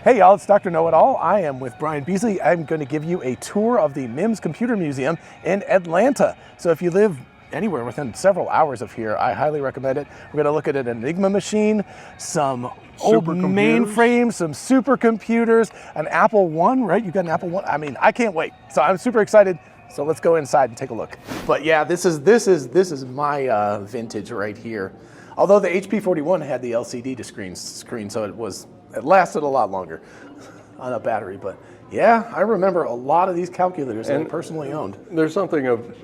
Hey y'all, it's Dr. Know-It-All. I am with Brian Beasley. I'm going to give you a tour of the MIMS Computer Museum in Atlanta. So if you live anywhere within several hours of here, I highly recommend it. We're going to look at an Enigma machine, some old mainframes, some supercomputers, an Apple I, right? You got an Apple I? I mean, I can't wait. So I'm super excited. So let's go inside and take a look. But yeah, this is my vintage right here. Although the HP 41 had the LCD screen, so it lasted a lot longer on a battery. But yeah, I remember a lot of these calculators that I personally owned. There's something of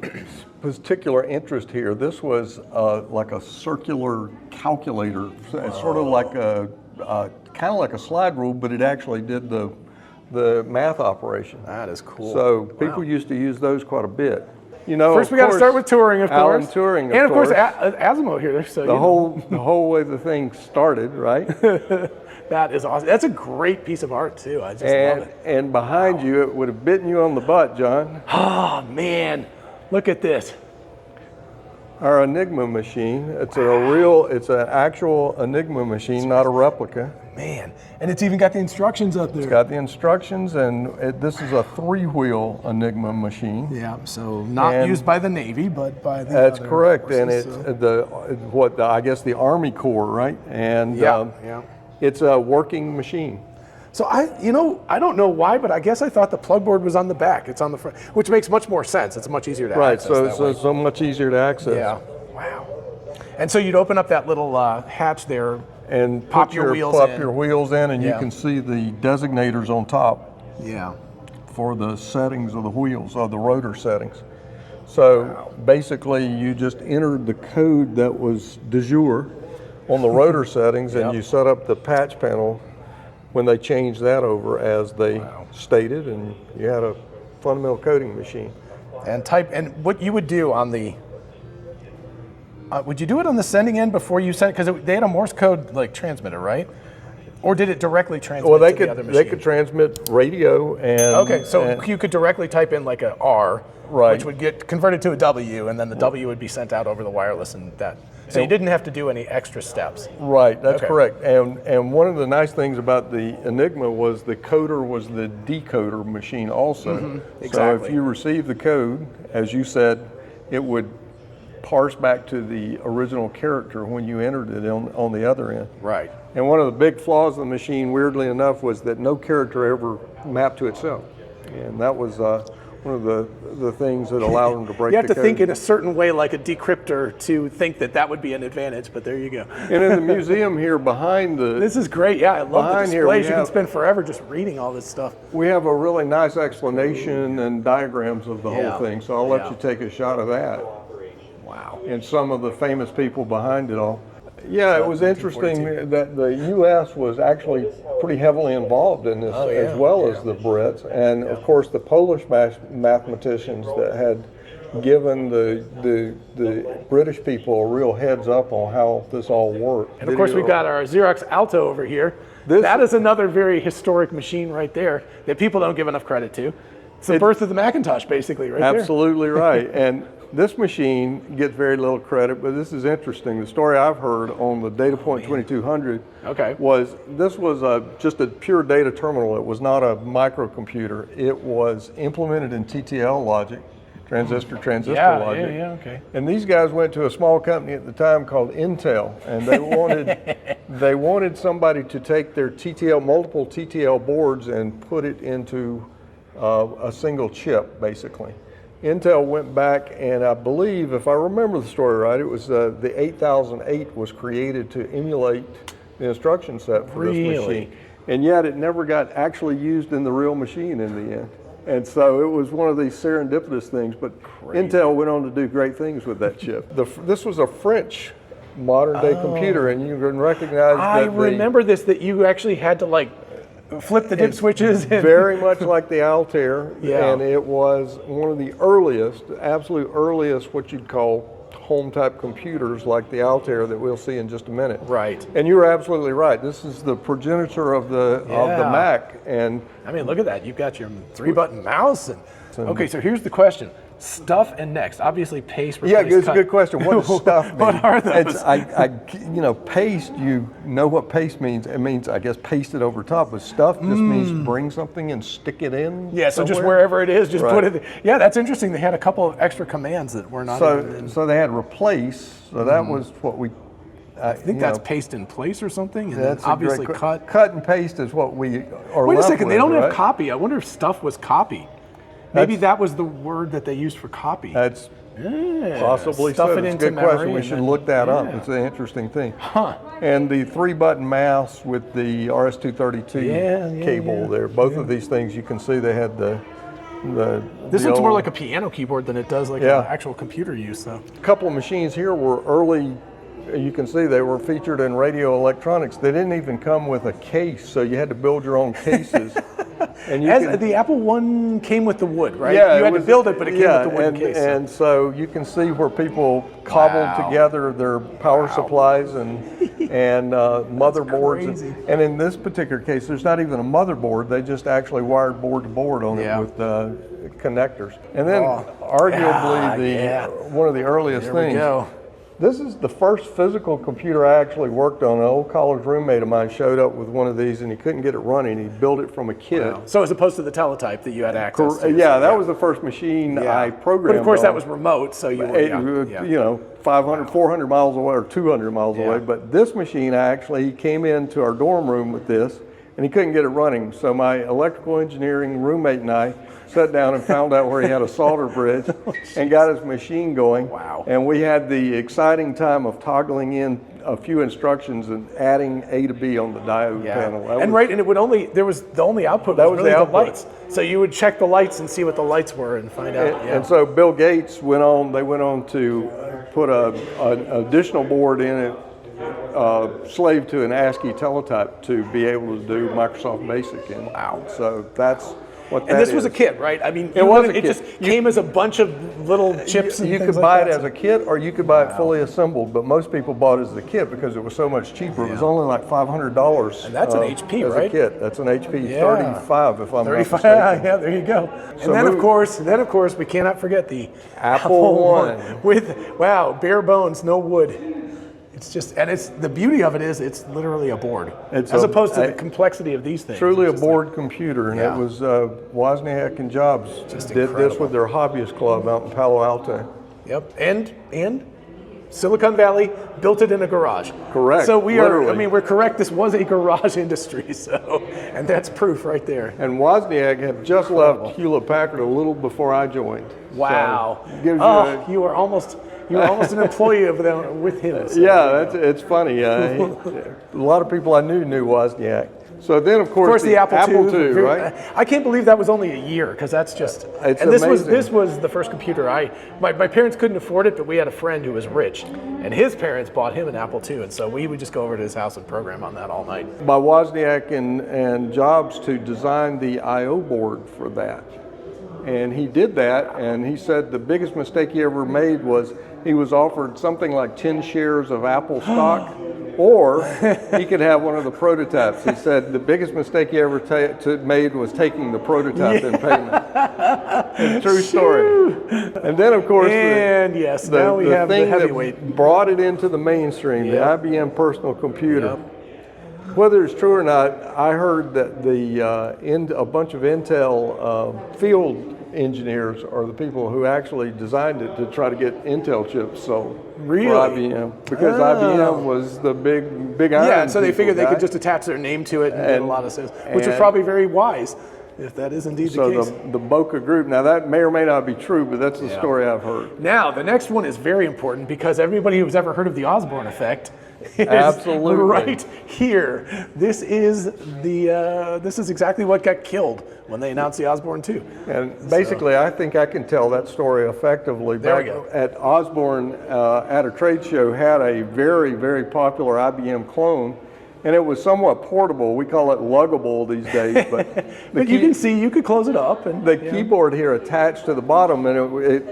particular interest here. This was like a circular calculator, sort of like kind of like a slide rule, but it actually did the math operation. That is cool. So people used to use those quite a bit. You know, first we got to start with Turing, of course. Alan Turing, and of course Asimov here. So the whole way the thing started, right? That is awesome. That's a great piece of art too. I just love it. And behind you, it would have bitten you on the butt, John. Oh man, look at this. Our Enigma machine. It's it's an actual Enigma machine, not a replica. Man, and it's even got the instructions up there. It's got the instructions, and this is a 3-wheel Enigma machine. Yeah, so not used by the Navy, but by the That's other correct, forces, and it's I guess the Army Corps, right? And it's a working machine. So I don't know why, but I guess I thought the plug board was on the back. It's on the front, which makes much more sense. It's much easier to access. Right, so it's so much easier to access. Yeah, wow. And so you'd open up that little hatch there and pop your wheels in, and you can see the designators on top. Yeah. For the settings of the wheels, or the rotor settings. So basically, you just entered the code that was de jour on the rotor settings, and you set up the patch panel when they changed that over as they stated, and you had a fundamental coding machine. And what you would do on the would you do it on the sending end before you sent? Because they had a Morse code like transmitter, right? Or did it directly transmit to the other machine? They could transmit radio and you could directly type in like a R, which would get converted to a W, and then the W would be sent out over the wireless, and that. So you didn't have to do any extra steps. Right, that's correct. And one of the nice things about the Enigma was the coder was the decoder machine also. Mm-hmm. Exactly. So if you received the code, as you said, it would parse back to the original character when you entered it on the other end. Right. And one of the big flaws of the machine, weirdly enough, was that no character ever mapped to itself. And that was one of the things that allowed them to break the code. You have to think in a certain way like a decryptor to think that would be an advantage, but there you go. And in the museum here behind the... This is great, yeah, I love the displays. You can spend forever just reading all this stuff. We have a really nice explanation and diagrams of the whole thing, so I'll let you take a shot of that. Wow. And some of the famous people behind it all. Yeah, it was interesting that the U.S. was actually pretty heavily involved in this, as well as the Brits, and of course the Polish mathematicians that had given the British people a real heads up on how this all worked. And of course we've got our Xerox Alto over here. That is another very historic machine right there that people don't give enough credit to. It's the birth of the Macintosh, basically, right there. Absolutely right. And this machine gets very little credit, but this is interesting. The story I've heard on the DataPoint 2200 was this was just a pure data terminal. It was not a microcomputer. It was implemented in TTL logic, transistor logic. And these guys went to a small company at the time called Intel, and they wanted somebody to take their multiple TTL boards and put it into a single chip, basically. Intel went back, and I believe, if I remember the story right, it was the 8008 was created to emulate the instruction set for this machine. And yet it never got actually used in the real machine in the end. And so it was one of these serendipitous things, but Intel went on to do great things with that chip. This was a French modern day computer, and you can recognize I remember that you actually had to like flip the dip switches. Very much like the Altair, and it was one of the earliest, absolute earliest, what you'd call home type computers like the Altair that we'll see in just a minute. Right. And you were absolutely right. This is the progenitor of the Mac. And I mean, look at that. You've got your 3-button mouse. Okay, so here's the question. Stuff and next. Obviously, paste. Yeah, it's a good question. What does stuff mean? What are those? Paste, you know what paste means. It means, I guess, paste it over top, but stuff just means bring something and stick it in. Yeah, so somewhere. just wherever it is, just put it. Yeah, that's interesting. They had a couple of extra commands that were not in. So they had replace, so that was what we... I think that's paste in place or something, and that's then obviously cut. Cut and paste is what we are. Wait a second, they don't right? have copy. I wonder if stuff was copy. Maybe that was the word that they used for copy. That's possibly stuff so. it It's a into good question. memory We should look that up. It's an interesting thing. Huh. And the 3-button mouse with the RS-232 cable there. Both of these things, you can see they had the This looks more like a piano keyboard than it does like an actual computer use, though. A couple of machines here were early. You can see they were featured in radio electronics. They didn't even come with a case, so you had to build your own cases. And the Apple One came with the wood, right? Yeah, you had to build it, but it came with the wooden case. And so you can see where people cobbled together their power supplies and motherboards. And in this particular case, there's not even a motherboard. They just actually wired board to board on it with connectors. And then arguably one of the earliest things. This is the first physical computer I actually worked on. An old college roommate of mine showed up with one of these and he couldn't get it running. He built it from a kit. Wow. So as opposed to the teletype that you had access to. Yeah, that was the first machine I programmed. But of course on. that was remote, so you were, 500, 400 miles away or 200 miles away. But this machine, he came into our dorm room with this and he couldn't get it running. So my electrical engineering roommate and I sat down and found out where he had a solder bridge and got his machine going. Wow. And we had the exciting time of toggling in a few instructions and adding A to B on the diode panel. And it would only, the only output was really the lights. So you would check the lights and see what the lights were and find out. And so Bill Gates went on to put an additional board in it, slave to an ASCII teletype to be able to do Microsoft Basic. And so that's what that And this is. was a kit, right? I mean, it just came as a bunch of little chips and you things could buy like it that. as a kit or you could buy it fully assembled, but most people bought it as a kit because it was so much cheaper. It was only like $500. And that's an HP, as right? a kit. That's an HP 35, if I'm not 35, mistaken. yeah, there you go. So and then of course, we cannot forget the Apple One with bare bones, no wood. It's just, and it's the beauty of it is it's literally a board, as opposed to the complexity of these things. Truly a board computer, and it was Wozniak and Jobs did this with their hobbyist club out in Palo Alto. Yep, and Silicon Valley built it in a garage. Correct. So we're correct. This was a garage industry, and that's proof right there. And Wozniak had just left Hewlett Packard a little before I joined. Wow. So gives you were almost an employee of them with him. So it's funny. A lot of people I knew Wozniak. So then, of course the Apple II, right? I can't believe that was only a year, because that's just. It's and amazing. this was the first computer my parents couldn't afford it, but we had a friend who was rich, and his parents bought him an Apple II, and so we would just go over to his house and program on that all night. By Wozniak and Jobs to design the I/O board for that, and he did that, and he said the biggest mistake he ever made was he was offered something like 10 shares of Apple stock. Or he could have one of the prototypes. He said the biggest mistake he ever made was taking the prototype in payment. It's a true story. And then, of course, now we have the heavyweight. That brought it into the mainstream, the IBM personal computer. Whether it's true or not, I heard that a bunch of Intel field engineers are the people who actually designed it to try to get Intel chips sold for IBM, because IBM was the big iron. Yeah, so they figured they could just attach their name to it and get a lot of sales, which was probably very wise, if that is indeed the case. So the Boca group, now that may or may not be true, but that's the story I've heard. Now, the next one is very important, because everybody who's ever heard of the Osborne effect is absolutely right here. This is exactly what got killed when they announced the Osborne 2. And basically, I think I can tell that story effectively. There we go. At Osborne, at a trade show, had a very, very popular IBM clone. And it was somewhat portable. We call it luggable these days. But you can see, you could close it up. And the keyboard here attached to the bottom, and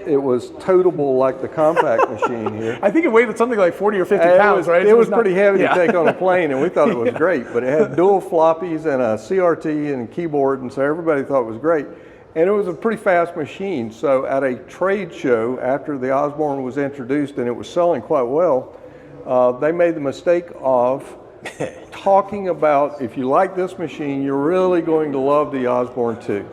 it was totable like the compact machine here. I think it weighed something like 40 or 50 pounds, right? It was pretty heavy to take on a plane, and we thought it was great. But it had dual floppies and a CRT and a keyboard, and so everybody thought it was great. And it was a pretty fast machine. So at a trade show, after the Osborne was introduced and it was selling quite well, they made the mistake of talking about, if you like this machine, you're really going to love the Osborne 2.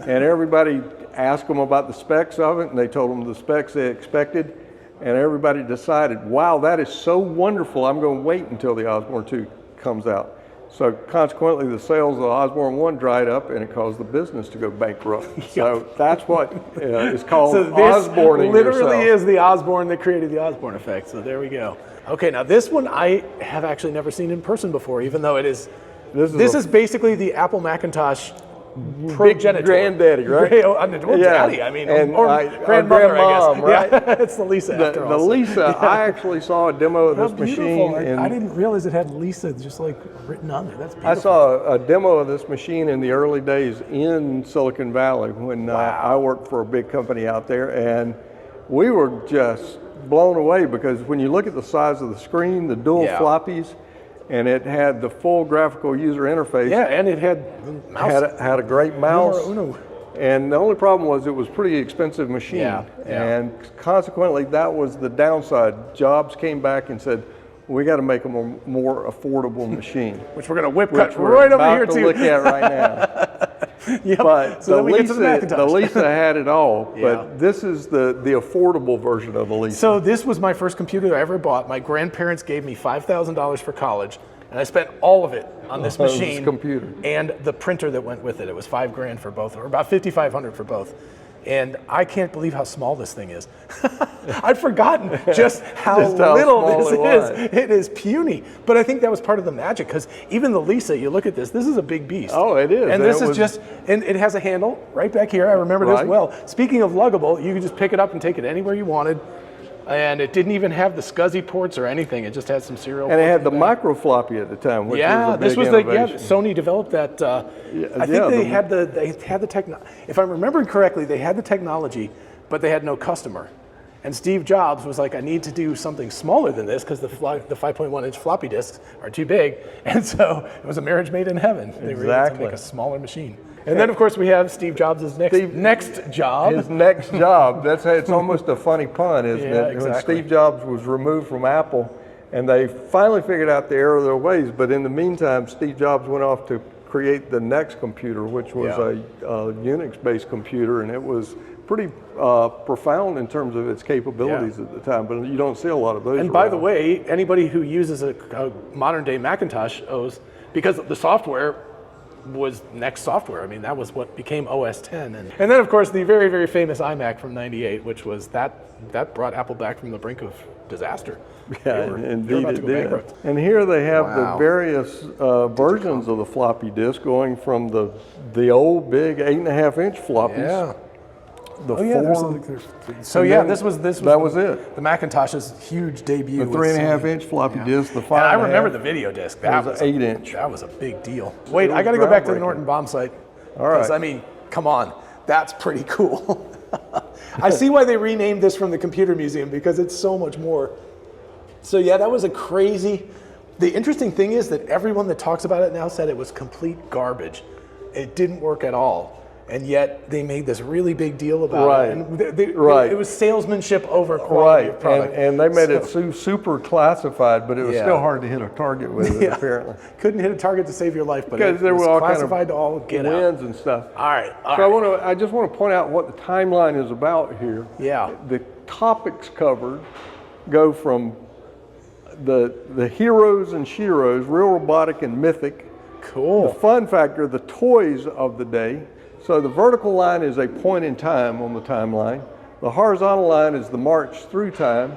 And everybody asked them about the specs of it, and they told them the specs they expected. And everybody decided, wow, that is so wonderful, I'm going to wait until the Osborne 2 comes out. So consequently, the sales of the Osborne 1 dried up, and it caused the business to go bankrupt. So that's what is called Osborning literally yourself. is the Osborne that created the Osborne effect. So there we go. Okay, now this one I have actually never seen in person before, even though it is. This is basically the Apple Macintosh progenitor. Granddaddy, right? Daddy, I mean, or grandmother, I guess. Right? Yeah, it's the Lisa after all. The Lisa, I actually saw a demo of this machine. I didn't realize it had Lisa just like written on there. That's beautiful. I saw a demo of this machine in the early days in Silicon Valley when I worked for a big company out there, and we were just blown away because when you look at the size of the screen, the dual floppies, and it had the full graphical user interface. Yeah, and it had mouse. Had a great mouse. Uno. And the only problem was it was a pretty expensive machine. And consequently, that was the downside. Jobs came back and said, we got to make a more affordable machine. Which we're going to whip cut right over here, too. Look at right now. But so the Lisa had it all, but this is the affordable version of the Lisa. So this was my first computer I ever bought. My grandparents gave me $5,000 for college, and I spent all of it on this machine. This computer. And the printer that went with it. It was $5,000 for both, or about $5,500 for both. And I can't believe how small this thing is. I'd forgotten just how little this is. It is puny. But I think that was part of the magic, because even the Lisa, you look at this is a big beast. Oh, it is. And this is just, and it has a handle right back here. I remember this well. Speaking of luggable, you could just pick it up and take it anywhere you wanted. And it didn't even have the SCSI ports or anything. It just had some serial. And it had the micro floppy at the time, which was a big innovation. Sony developed that. I think they had the technology. If I'm remembering correctly, they had the technology, but they had no customer. And Steve Jobs was like, I need to do something smaller than this because the 5.1-inch floppy disks are too big. And so it was a marriage made in heaven. They were able to make a smaller machine. And then, of course, we have Steve Jobs' next job. His next job. It's almost a funny pun, isn't it? Exactly. When Steve Jobs was removed from Apple, and they finally figured out the error of their ways. But in the meantime, Steve Jobs went off to create the NeXT computer, which was a Unix-based computer, and it was pretty profound in terms of its capabilities at the time. But you don't see a lot of those. And by the way, anybody who uses a modern-day Macintosh owes, because the software was NeXT software. I mean, that was what became OS 10. And then, of course, the very, very famous iMac from '98, which was that brought Apple back from the brink of disaster. Yeah, indeed it did. And here they have the various versions of the floppy disk, going from the old big 8.5-inch floppies. Yeah. This was it. The Macintosh's huge debut. The 3.5-inch floppy disk. The 5.5. And I remember the video disc. That was 8-inch. That was a big deal. Wait, I got to go back to the Norton bomb sight. All right. I mean, come on, that's pretty cool. I see why they renamed this from the Computer Museum, because it's so much more. So yeah, that was a crazy. The interesting thing is that everyone that talks about it now said it was complete garbage. It didn't work at all. And yet they made this really big deal about it. And it was salesmanship over quality of product. And they made it super classified, but it was still hard to hit a target with it, apparently. Couldn't hit a target to save your life, but because there were all classified kind of to all get wins out. and stuff. All right. I just want to point out what the timeline is about here. Yeah. The topics covered go from the heroes and sheroes, real robotic and mythic. Cool. The fun factor, the toys of the day. So the vertical line is a point in time on the timeline. The horizontal line is the march through time.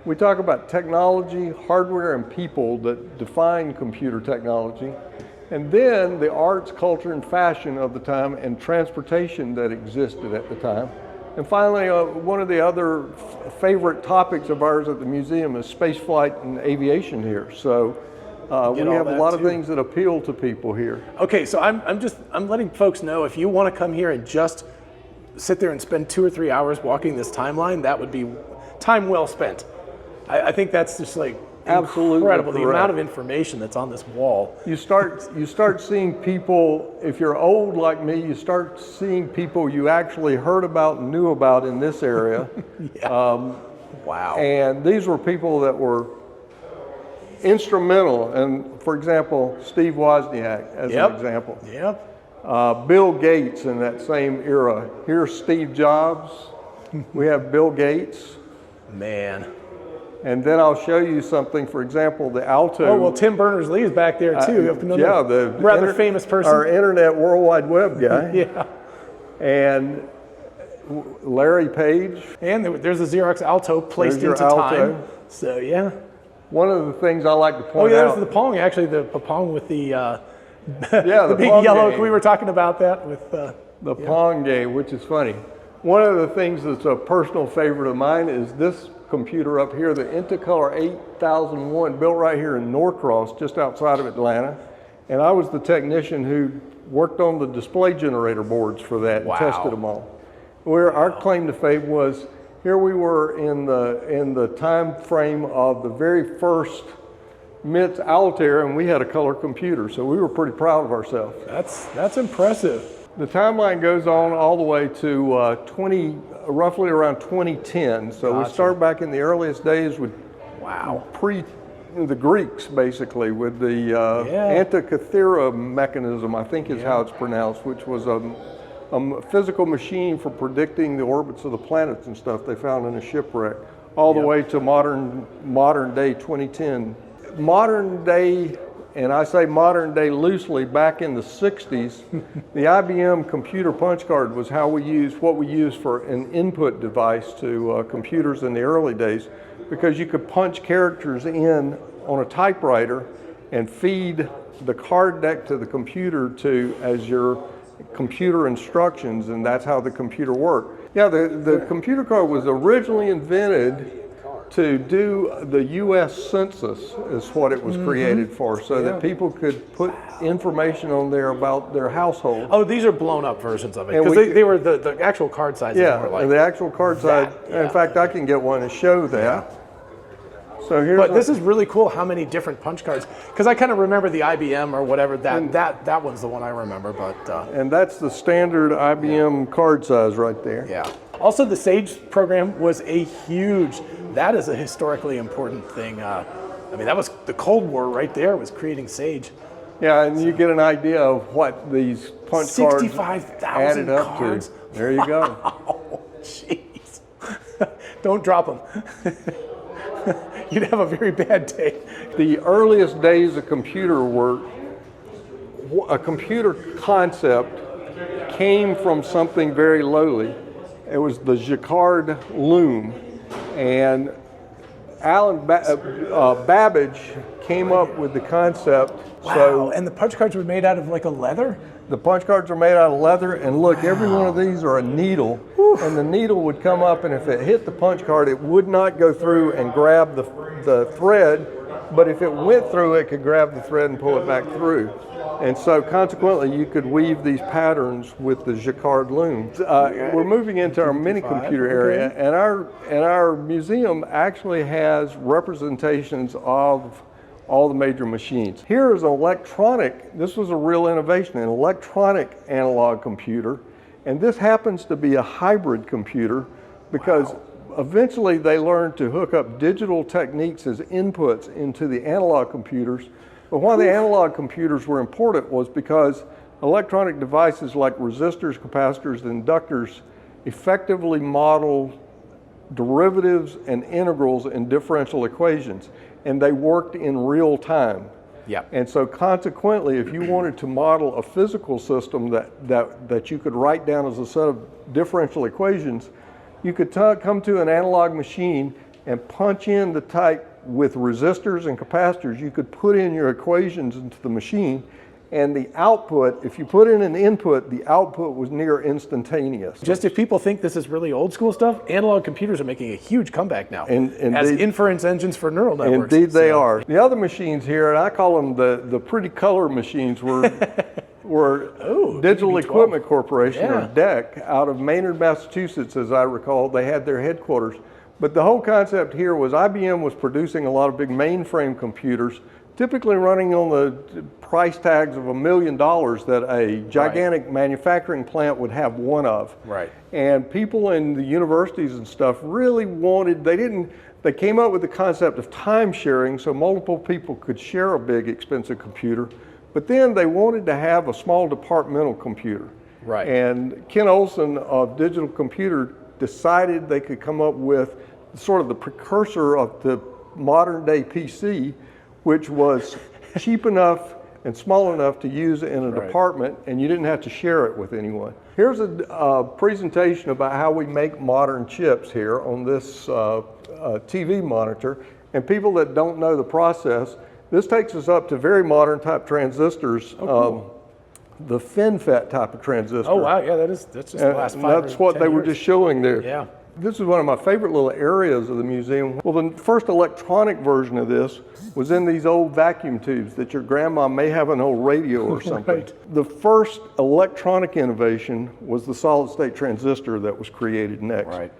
We talk about technology, hardware, and people that define computer technology. And then the arts, culture, and fashion of the time, and transportation that existed at the time. And finally, one of the other favorite topics of ours at the museum is spaceflight and aviation here. So we have a lot of things that appeal to people here. Okay, so I'm letting folks know, if you want to come here and just sit there and spend 2 or 3 hours walking this timeline, that would be time well spent. I think that's just like Absolutely incredible. correct. The amount of information that's on this wall. You start seeing people, if you're old like me, you start seeing people you actually heard about and knew about in this area. Yeah. Wow. And these were people that were instrumental. And for example, Steve Wozniak as an example. Yep. Bill Gates in that same era. Here's Steve Jobs. We have Bill Gates. Man. And then I'll show you something, for example, the Alto. Oh, well, Tim Berners-Lee is back there too. Yeah, the rather famous person. Our Internet World Wide Web guy. Yeah. And Larry Page. And there's a Xerox Alto placed into time. So, yeah. One of the things I like to point out. Oh, yeah, there's the Pong, actually, the Pong with the, the big Pong yellow. game. We were talking about that with the Pong game, which is funny. One of the things that's a personal favorite of mine is this computer up here, the Intacolor 8001, built right here in Norcross, just outside of Atlanta. And I was the technician who worked on the display generator boards for that and tested them all. Where our claim to fame was, here we were in the time frame of the very first MIT's Altair, and we had a color computer, so we were pretty proud of ourselves. That's impressive. The timeline goes on all the way to roughly around 2010. So we start back in the earliest days with the Greeks, basically, with the Antikythera mechanism, I think is how it's pronounced, which was a physical machine for predicting the orbits of the planets and stuff they found in a shipwreck, all the way to modern day 2010. Modern day, and I say modern day loosely, back in the 60s, the IBM computer punch card was what we used for an input device to computers in the early days, because you could punch characters in on a typewriter and feed the card deck to the computer as your computer instructions, and that's how the computer worked. Yeah, the computer card was originally invented to do the U.S. Census is what it was created for, so that people could put information on there about their household. Oh, these are blown up versions of it, because they were the actual card sizes. Yeah, were like the actual card size. In fact, I can get one to show that. So here's this is really cool how many different punch cards, because I kind of remember the IBM or whatever, that one's the one I remember. But and that's the standard IBM card size right there. Yeah. Also, the SAGE program was that is a historically important thing. I mean, that was the Cold War right there, was creating SAGE. Yeah, and you get an idea of what these punch cards 65,000 up cards. to. There you go. Oh, jeez. Don't drop them. You'd have a very bad day. The earliest days of computer work, a computer concept came from something very lowly. It was the Jacquard loom, and Alan Babbage came up with the concept. Wow, so, and the punch cards were made out of like a leather? The punch cards are made out of leather, and look, every one of these are a needle, and the needle would come up, and if it hit the punch card, it would not go through and grab the thread, but if it went through, it could grab the thread and pull it back through. And so consequently, you could weave these patterns with the Jacquard loom. We're moving into our mini computer area, and our museum actually has representations of all the major machines. Here is this was a real innovation, an electronic analog computer, and this happens to be a hybrid computer because eventually they learned to hook up digital techniques as inputs into the analog computers. But why the analog computers were important was because electronic devices like resistors, capacitors, and inductors effectively model derivatives and integrals in differential equations, and they worked in real time. Yeah. And so consequently, if you wanted to model a physical system that you could write down as a set of differential equations, you could come to an analog machine and punch in the type with resistors and capacitors. You could put in your equations into the machine, and the output, if you put in an input, the output was near instantaneous. Just if people think this is really old school stuff, analog computers are making a huge comeback now as indeed, inference engines for neural networks. Indeed they are. The other machines here, and I call them the pretty color machines, were Digital Equipment Corporation, or DEC, out of Maynard, Massachusetts, as I recall. They had their headquarters. But the whole concept here was IBM was producing a lot of big mainframe computers, typically running on the price tags of $1 million that a gigantic manufacturing plant would have one of. Right. And people in the universities and stuff really wanted, they came up with the concept of time sharing so multiple people could share a big expensive computer, but then they wanted to have a small departmental computer. Right. And Ken Olsen of Digital Computer decided they could come up with sort of the precursor of the modern day PC, which was cheap enough and small enough to use in a department, and you didn't have to share it with anyone. Here's a presentation about how we make modern chips here on this TV monitor. And people that don't know the process, this takes us up to very modern type transistors. The FinFET type of transistor. Oh wow, yeah, that's just the last 5 That's what they were just showing there. Yeah. This is one of my favorite little areas of the museum. Well, the first electronic version of this was in these old vacuum tubes that your grandma may have an old radio or something. Right. The first electronic innovation was the solid state transistor that was created next. Right.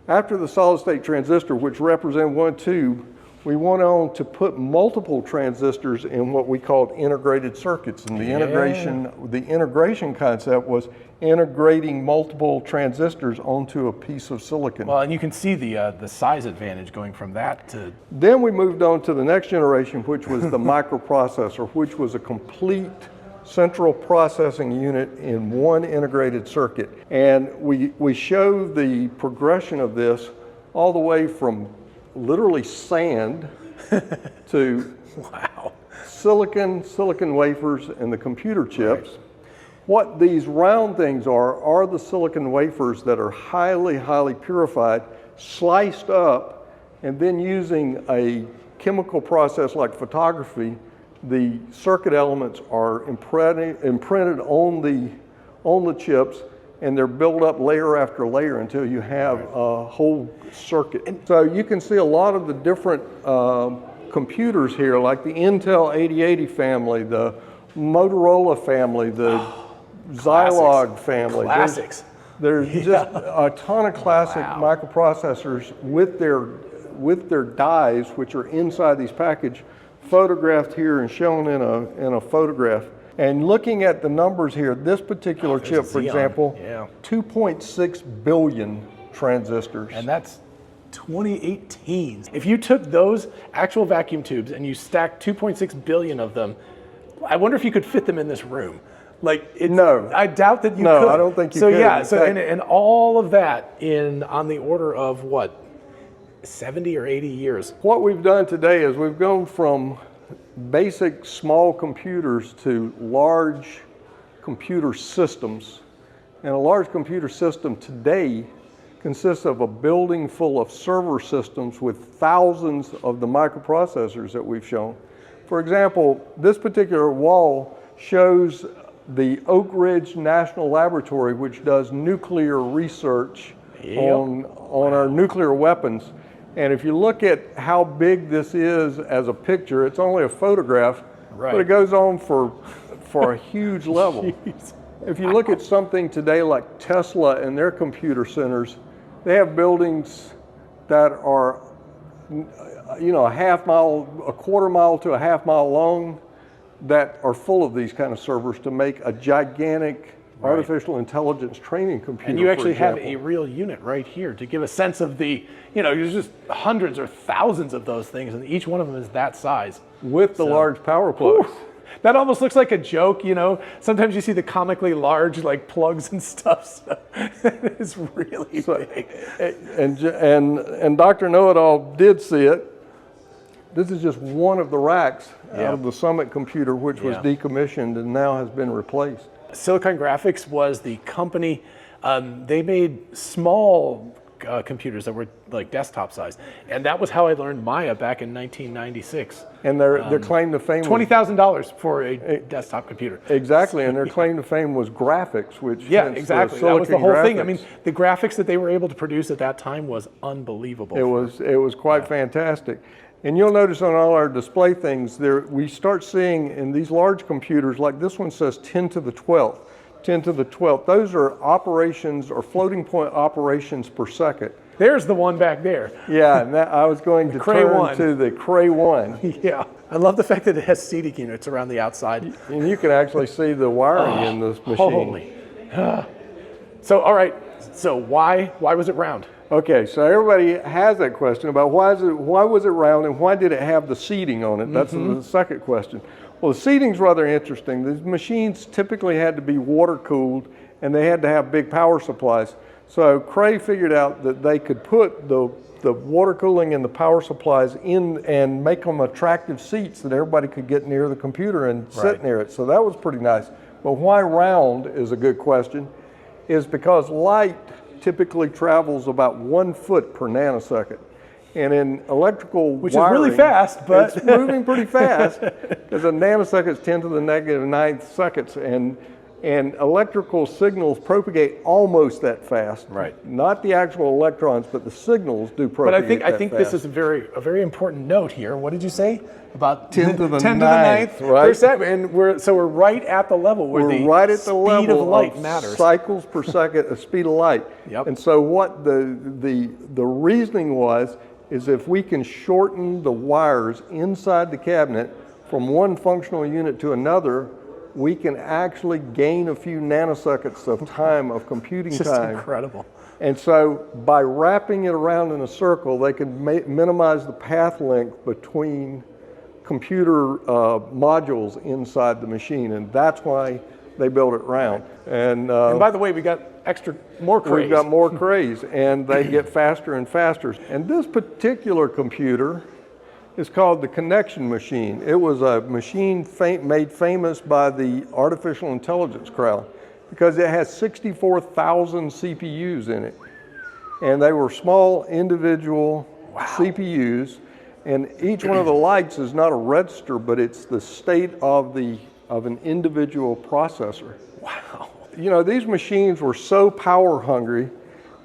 After the solid state transistor, which represented one tube, we went on to put multiple transistors in what we called integrated circuits. And the integration concept was integrating multiple transistors onto a piece of silicon. Well, and you can see the size advantage going from that to... Then we moved on to the next generation, which was the microprocessor, which was a complete central processing unit in one integrated circuit. And we show the progression of this all the way from literally sand to silicon wafers and the computer chips. Right. What these round things are the silicon wafers that are highly purified, sliced up, and then using a chemical process like photography, the circuit elements are imprinted on the chips, and they're built up layer after layer until you have a whole circuit. And so you can see a lot of the different computers here, like the Intel 8080 family, the Motorola family, the Zilog family. Classics. There's just a ton of classic microprocessors with their dies, which are inside these packages, photographed here and shown in a photograph. And looking at the numbers here, this particular chip, for example, 2.6 billion transistors. And that's 2018. If you took those actual vacuum tubes and you stacked 2.6 billion of them, I wonder if you could fit them in this room. No. I doubt that you could. No, I don't think you could. So yeah, and all of that on the order of what, 70 or 80 years. What we've done today is we've gone from basic small computers to large computer systems. And a large computer system today consists of a building full of server systems with thousands of the microprocessors that we've shown. For example, this particular wall shows the Oak Ridge National Laboratory, which does nuclear research on our nuclear weapons. And if you look at how big this is as a picture, it's only a photograph, but it goes on for a huge level. Jeez. If you look at something today like Tesla and their computer centers, they have buildings that are, a quarter mile to a half mile long, that are full of these kind of servers to make a gigantic artificial intelligence training computer. And you actually have a real unit right here to give a sense of there's just hundreds or thousands of those things, and each one of them is that size. With the large power plugs. That almost looks like a joke, Sometimes you see the comically large plugs and stuff. So it's really big. And Dr. Know-It-All did see it. This is just one of the racks out of the Summit computer, which was decommissioned and now has been replaced. Silicon Graphics was the company. They made small computers that were like desktop size, and that was how I learned Maya back in 1996. And their claim to fame $20,000 for a desktop computer. Exactly, and their claim to fame was graphics, which exactly. That was the whole thing. I mean, the graphics that they were able to produce at that time was unbelievable. It was quite fantastic. And you'll notice on all our display things there, we start seeing in these large computers, like this one says 10 to the 12th. 10 to the 12th. Those are operations or floating point operations per second. There's the one back there. Yeah, and I was going to turn to the Cray 1. Yeah, I love the fact that it has seating units around the outside. And you can actually see the wiring in this machine. Holy. So, all right, so why was it round? Okay, so everybody has that question about why was it round and why did it have the seating on it? That's the second question. Well, the seating's rather interesting. The machines typically had to be water cooled and they had to have big power supplies. So Cray figured out that they could put the water cooling and the power supplies in and make them attractive seats that everybody could get near the computer and sit near it. So that was pretty nice. But why round is a good question, is because light typically travels about 1 foot per nanosecond. And in electrical Which wiring, is really fast, but it's moving pretty fast, because a nanosecond is 10 to the negative 9 seconds, and electrical signals propagate almost that fast. Right. Not the actual electrons, but the signals do propagate. But I think this is a very important note here. What did you say? About 10 to the 9th, right? Per second, and we're right at the level where the speed of light matters. Cycles per second, the speed of light. Yep. And so what the reasoning was is if we can shorten the wires inside the cabinet from one functional unit to another, we can actually gain a few nanoseconds of time of computing time. Just incredible. And so by wrapping it around in a circle, they can minimize the path length between computer modules inside the machine, and that's why they built it round. And by the way, we got more Crays. We've got more Crays, and they get faster and faster. And this particular computer is called the connection machine. It was a machine made famous by the artificial intelligence crowd because it has 64,000 CPUs in it. And they were small individual CPUs, and each one of the lights is not a register, but it's the state of an individual processor. Wow. You know, these machines were so power hungry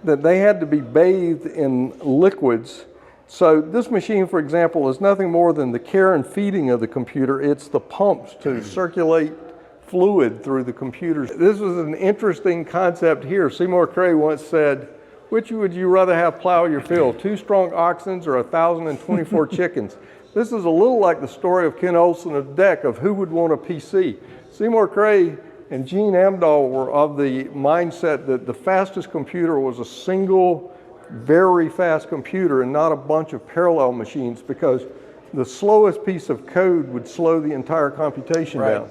that they had to be bathed in liquids. So this machine, for example, is nothing more than the care and feeding of the computer. It's the pumps to circulate fluid through the computers. This was an interesting concept here. Seymour Cray once said, "Which would you rather have plow your field, 2 strong oxen or 1,024 chickens?" This is a little like the story of Ken Olsen of DEC of who would want a PC. Seymour Cray and Gene Amdahl were of the mindset that the fastest computer was a single, very fast computer and not a bunch of parallel machines, because the slowest piece of code would slow the entire computation down.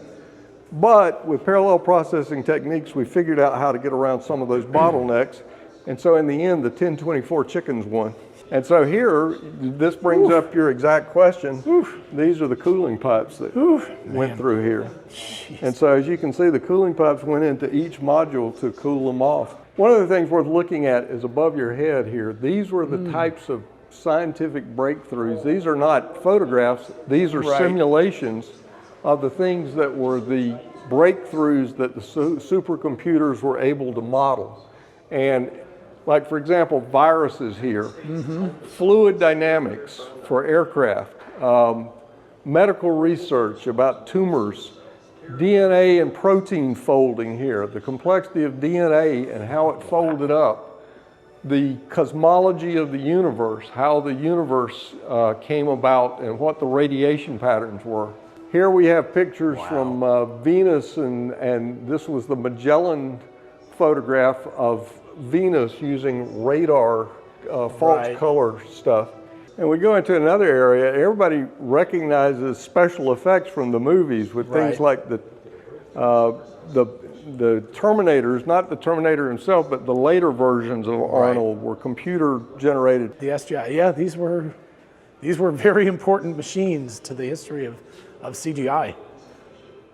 But with parallel processing techniques, we figured out how to get around some of those bottlenecks. And so in the end, the 1024 chickens won. And so here, this brings up your exact question. These are the cooling pipes that went through here. Jeez. And so as you can see, the cooling pipes went into each module to cool them off. One of the things worth looking at is above your head here. These were the types of scientific breakthroughs. These are not photographs. These are simulations of the things that were the breakthroughs that the supercomputers were able to model. And like, for example, viruses here, fluid dynamics for aircraft, medical research about tumors, DNA and protein folding here, the complexity of DNA and how it folded up, the cosmology of the universe, how the universe came about and what the radiation patterns were. Here we have pictures from Venus, and this was the Magellan photograph of Venus using radar false color stuff. And we go into another area. Everybody recognizes special effects from the movies with things like the Terminators, not the Terminator himself, but the later versions of Arnold were computer generated. The SGI, yeah, these were very important machines to the history of CGI.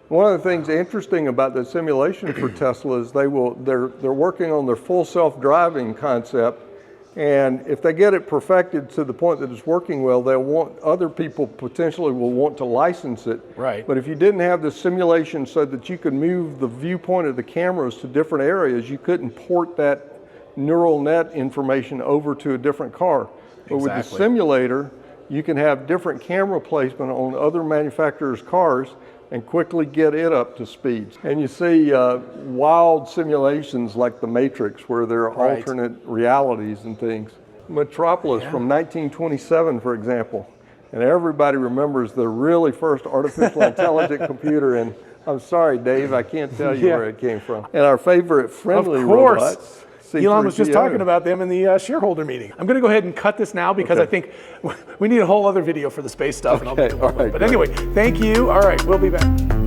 One of the things interesting about the simulation for Tesla is they're working on their full self-driving concept, and if they get it perfected to the point that it's working well, they'll want other people potentially will want to license it. Right. But if you didn't have the simulation so that you could move the viewpoint of the cameras to different areas, you couldn't port that neural net information over to a different car. But with the simulator, you can have different camera placement on other manufacturers' cars and quickly get it up to speed. And you see wild simulations like the Matrix where there are alternate realities and things. Metropolis from 1927, for example. And everybody remembers the really first artificial intelligent computer. And I'm sorry, Dave, I can't tell you where it came from. And our favorite friendly robots. Elon was just talking about them in the shareholder meeting. I'm going to go ahead and cut this now because I think we need a whole other video for the space stuff. And I'll do it. But anyway, thank you. All right, we'll be back.